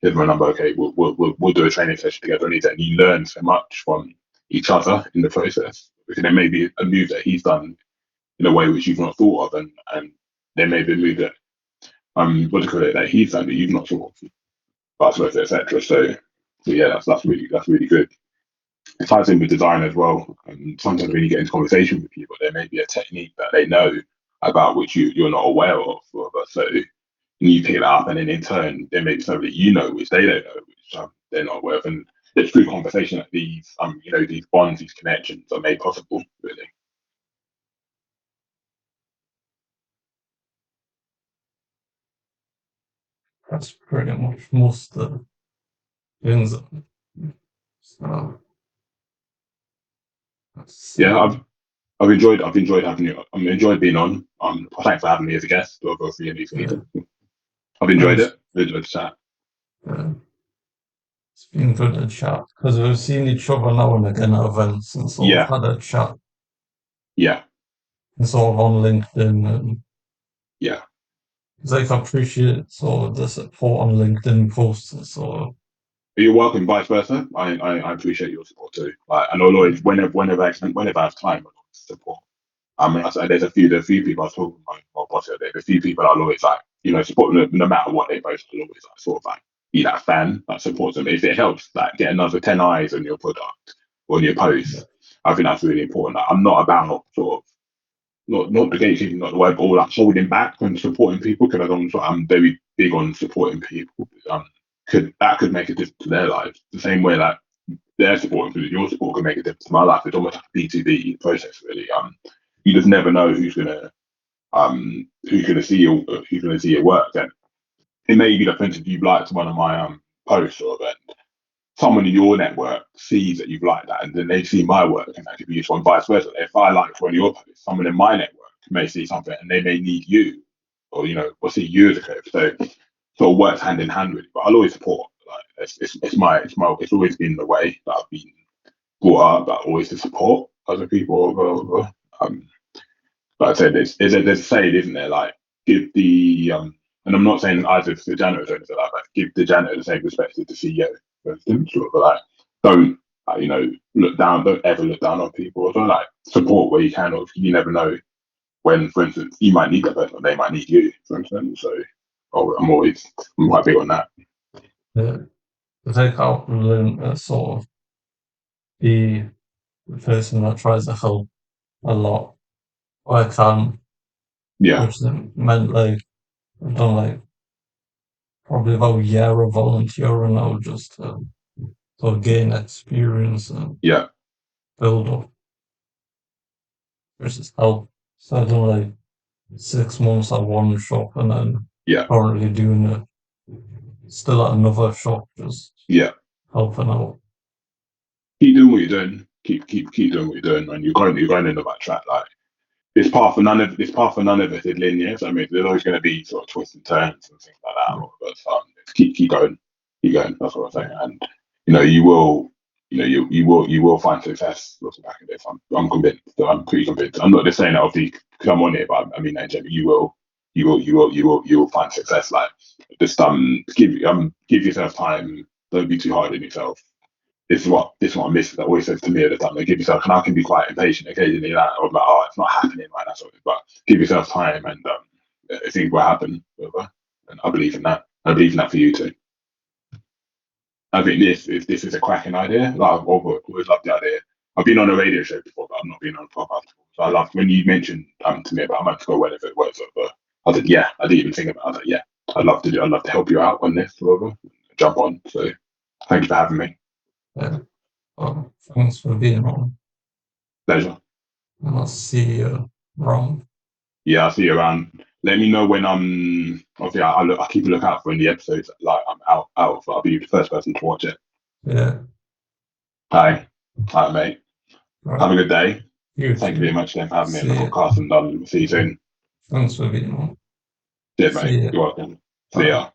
here's my number. Okay, we'll do a training session together, and you learn so much from each other in the process. Because there may be a move that he's done in a way which you've not thought of, and there may be a move that what do you call it, that he's done that you've not thought of, vice versa, etc. So yeah, that's really good. It ties in with design as well. And sometimes when you get into conversation with people, there may be a technique that they know about which you're not aware of. So you pick that up, and then in turn, there may be something that you know which they don't know, which they're not aware of. And it's through conversation that these these bonds, these connections are made possible. Really. That's pretty much most of the things. So Yeah, I've enjoyed having you. I've enjoyed being on. Thanks for having me as a guest. For these yeah, meetings. I've enjoyed thanks. it. Enjoyed the chat. Yeah, it's been good to chat because we've seen each other now and again at events and sort of Yeah, had a chat yeah, and sort of on LinkedIn and yeah. it's like I appreciate sort of the support on LinkedIn posts and sort of You're welcome. Vice versa. I appreciate your support too. Like, and I'll always, whenever I have time, I'll always support. I mean, there's a few people I was talking about my boss the other day. There's a few people I'll always support them no matter what they post. I'll always sort of be that fan that supports them. If it helps, get another 10 eyes on your product or on your yeah, post, I think that's really important. I'm not about sort of not against even not the word, but all holding back when supporting people because I'm very big on supporting people. Could make a difference to their lives the same way that their support and your support can make a difference to my life. It's almost like a B2B process, really. You just never know who's gonna see your work. And it may be that, for instance, you've liked one of my posts or event. Someone in your network sees that you've liked that, and then they see my work, and that could be useful, and vice versa. If I like one of your posts, someone in my network may see something, and they may need you, or see you as a coach. So, sort of works hand in hand with it. But I'll always support. Like it's always been the way that I've been brought up, that always to support other people. Um, like I said, there's a saying, isn't there? Like, give the and I'm not saying either to the janitors or anything like that. Give the janitor the same respect as the CEO, for instance. Sort of like, don't look down. Don't ever look down on people. Don't support where you can. Or you never know when, for instance, you might need that person, or they might need you, for instance. So, I'm quite big on that. yeah. I think I've learned to sort of be the person that tries to help a lot where I can, Yeah, which meant like I've done like probably about a year of volunteering now just to sort of gain experience and yeah, build up versus help. So I've done like 6 months at one shop and then yeah, currently doing it still at another shop, just yeah. helping out. Keep doing what you're doing. Keep doing what you're doing, man. You're going in the right track. Like, this path for none of us is linear. So I mean, there's always going to be sort of twists and turns and things like that. Yeah, But keep going, keep going. That's what I'm saying. yeah, And you will, you will find success looking back at this. I'm convinced. I'm pretty convinced. I'm not just saying that obviously because I'm on it, but I mean, in general, you will find success. Like, just give yourself time. Don't be too hard on yourself. This is what I miss. That always says to me at the time. Like, give yourself, and I can be quite impatient occasionally. That or I'm like, oh, it's not happening right now. But give yourself time, and things will happen. And I believe in that. I believe in that for you too. I think this is a cracking idea. Like, I've always loved the idea. I've been on a radio show before, but I've not been on a podcast before. So I loved when you mentioned to me about a month ago whenever it was. I said, yeah, I didn't even think about it. I was like, yeah, I'd love to help you out on this. Whatever. Jump on. So thank you for having me. yeah. Well, thanks for being on, Pleasure. and I'll see you around. Yeah, I'll see you around. Let me know when obviously I'll keep a lookout for when the episodes like I'm out. So I'll be the first person to watch it. Yeah, Hi, hi, mate. right. Have a good day. You Thank you very too. much again for having me on the See you. podcast, and see you soon. Thanks for being on. Cheers, mate. See you. You're welcome. See Bye. ya.